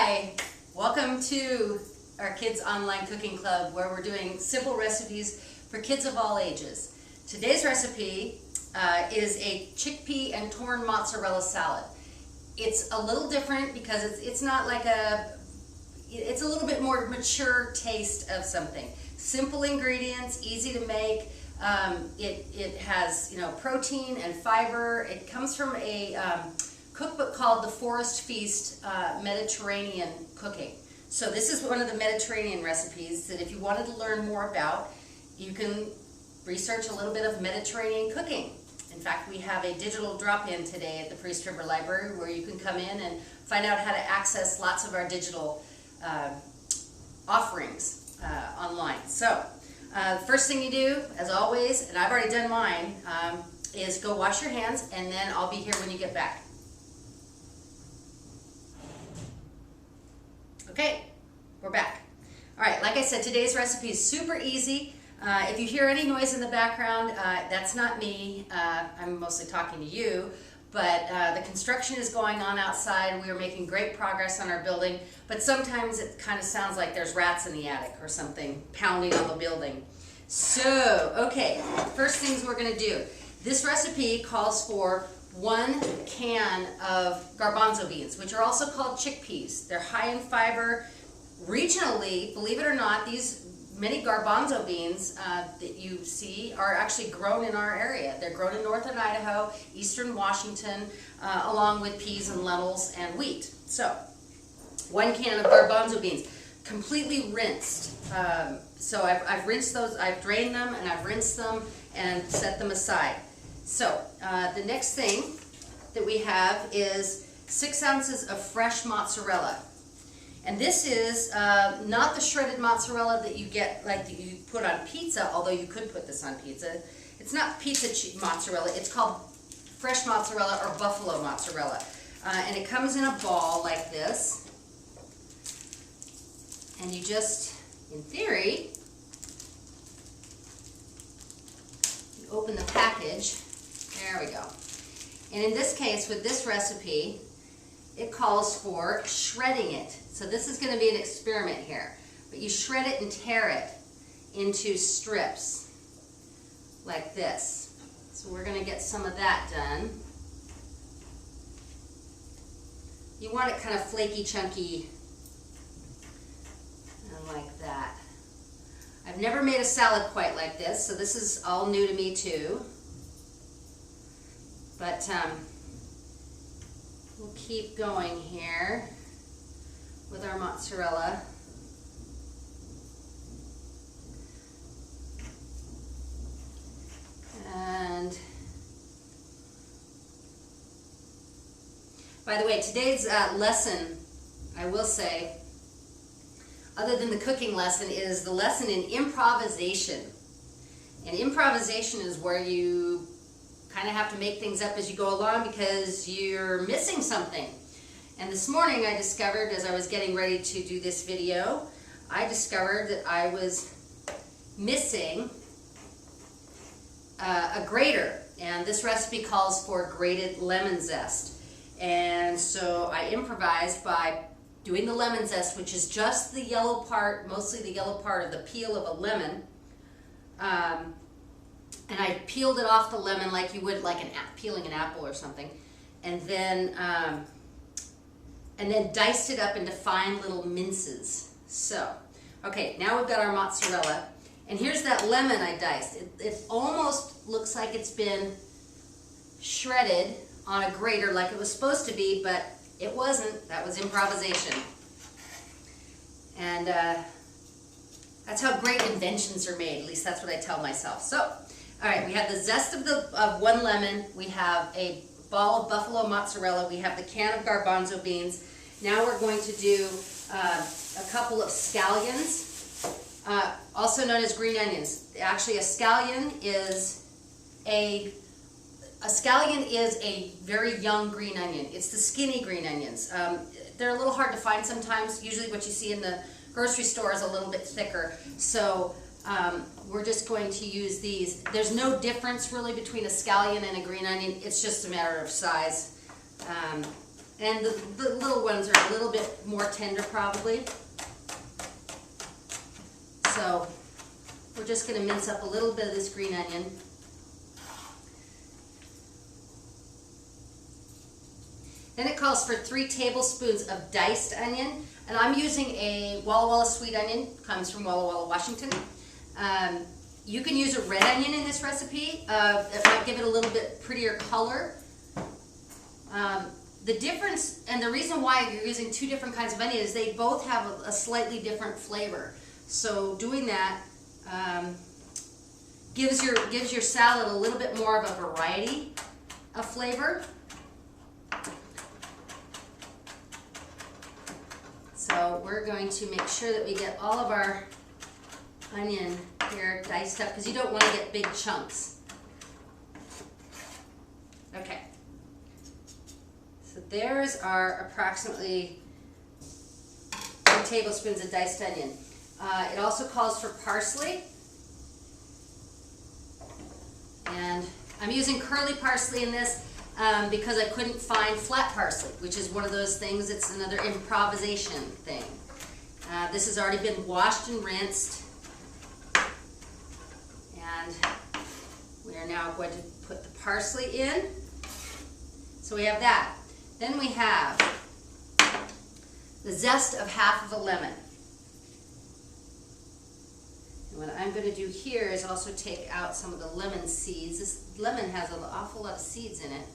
Hi, welcome to our Kids Online Cooking Club, where we're doing simple recipes for kids of all ages. Today's recipe is a chickpea and corn mozzarella salad. It's a little different because it's not like it's a little bit more mature taste of something. Simple ingredients, easy to make. It has protein and fiber. It comes from a cookbook called The Forest Feast Mediterranean Cooking. So this is one of the Mediterranean recipes that if you wanted to learn more about, you can research a little bit of Mediterranean cooking. In fact, we have a digital drop-in today at the Priest River Library where you can come in and find out how to access lots of our digital offerings online. So first thing you do, as always, and I've already done mine, is go wash your hands, and then I'll be here when you get back. Okay, we're back. All right, like I said, today's recipe is super easy. If you hear any noise in the background, that's not me. I'm mostly talking to you, but the construction is going on outside. We are making great progress on our building, but sometimes it kind of sounds like there's rats in the attic or something pounding on the building. So, okay, first things we're gonna do. This recipe calls for 1 can of garbanzo beans, which are also called chickpeas. They're high in fiber. Regionally, believe it or not, these many garbanzo beans that you see are actually grown in our area. They're grown in northern Idaho, eastern Washington, along with peas and lentils and wheat. So, 1 can of garbanzo beans, completely rinsed. So I've rinsed those, I've drained them, and I've rinsed them and set them aside. So the next thing that we have is 6 ounces of fresh mozzarella. And this is not the shredded mozzarella that you get, like that you put on pizza, although you could put this on pizza. It's not pizza mozzarella, it's called fresh mozzarella or buffalo mozzarella. And it comes in a ball like this. And you just, in theory, you open the package. There we go. And in this case, with this recipe, it calls for shredding it. So this is going to be an experiment here. But you shred it and tear it into strips like this. So we're going to get some of that done. You want it kind of flaky, chunky, and like that. I've never made a salad quite like this, so this is all new to me too. But we'll keep going here with our mozzarella. And by the way, today's lesson, I will say, other than the cooking lesson, is the lesson in improvisation. And improvisation is where you kind of have to make things up as you go along because you're missing something. And this morning I discovered, as I was getting ready to do this video, I discovered that I was missing a grater. And this recipe calls for grated lemon zest. And so I improvised by doing the lemon zest, which is just the yellow part, mostly the yellow part of the peel of a lemon. And I peeled it off the lemon like you would like peeling an apple or something, and then diced it up into fine little minces. So, okay, now we've got our mozzarella, and here's that lemon I diced. It almost looks like it's been shredded on a grater like it was supposed to be, but it wasn't. That was improvisation. And that's how great inventions are made. At least that's what I tell myself. So, all right, we have the zest of 1 lemon. We have a ball of buffalo mozzarella. We have the can of garbanzo beans. Now we're going to do a couple of scallions, also known as green onions. Actually, a scallion is a very young green onion. It's the skinny green onions. They're a little hard to find sometimes. Usually what you see in the grocery store is a little bit thicker. So we're just going to use these. There's no difference really between a scallion and a green onion. It's just a matter of size. And the little ones are a little bit more tender probably. So we're just going to mince up a little bit of this green onion. Then it calls for 3 tablespoons of diced onion, and I'm using a Walla Walla sweet onion, comes from Walla Walla, Washington. You can use a red onion in this recipe. It might give it a little bit prettier color. The difference, and the reason why you're using 2 different kinds of onion is they both have a slightly different flavor. So doing that gives your salad a little bit more of a variety of flavor. So we're going to make sure that we get all of our onion here diced up, because you don't want to get big chunks. Okay. So there's our approximately 2 tablespoons of diced onion. It also calls for parsley. And I'm using curly parsley in this because I couldn't find flat parsley, which is one of those things, it's another improvisation thing. This has already been washed and rinsed. And we are now going to put the parsley in. So we have that. Then we have the zest of half of a lemon. And what I'm going to do here is also take out some of the lemon seeds. This lemon has an awful lot of seeds in it.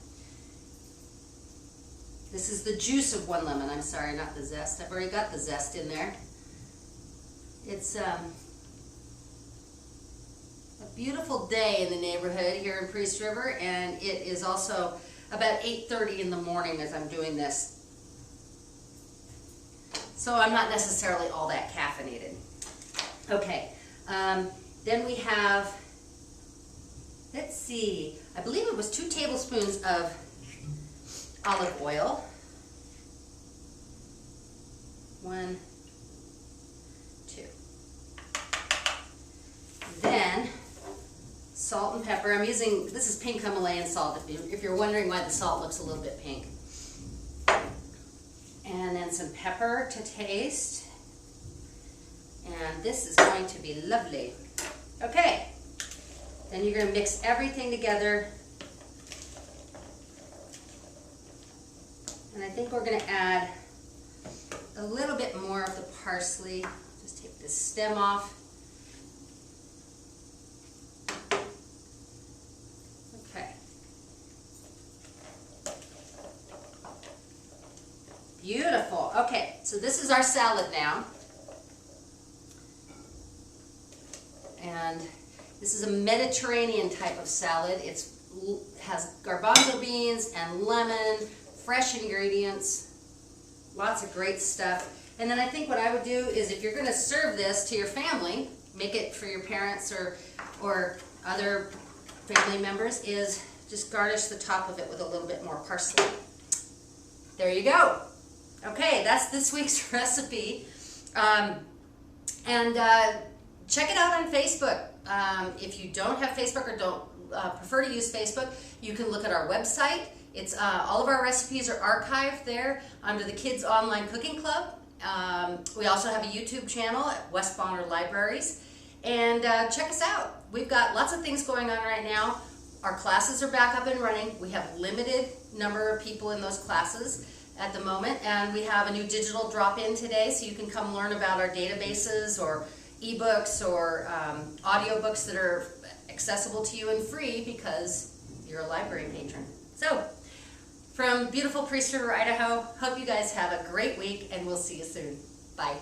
This is the juice of 1 lemon. I'm sorry, not the zest. I've already got the zest in there. It's a beautiful day in the neighborhood here in Priest River, and it is also about 8:30 in the morning as I'm doing this. So I'm not necessarily all that caffeinated. Okay, then we have, let's see, I believe it was 2 tablespoons of olive oil. 1, 2. Then salt and pepper. I'm using, this is pink Himalayan salt, if you're wondering why the salt looks a little bit pink. And then some pepper to taste. And this is going to be lovely. Okay, then you're going to mix everything together. And I think we're going to add a little bit more of the parsley. Just take this stem off. Okay. Beautiful. Okay, so this is our salad now. And this is a Mediterranean type of salad. It has garbanzo beans and lemon, fresh ingredients, lots of great stuff. And then I think what I would do is, if you're going to serve this to your family, make it for your parents or other family members, is just garnish the top of it with a little bit more parsley. There you go. Okay, that's this week's recipe. Check it out on Facebook. If you don't have Facebook or don't prefer to use Facebook, you can look at our website. It's all of our recipes are archived there under the Kids Online Cooking Club. We also have a YouTube channel at West Bonner Libraries. And check us out. We've got lots of things going on right now. Our classes are back up and running. We have limited number of people in those classes at the moment. And we have a new digital drop-in today, so you can come learn about our databases or ebooks or audiobooks that are accessible to you and free because you're a library patron. So, from beautiful Priest River, Idaho, hope you guys have a great week, and we'll see you soon. Bye.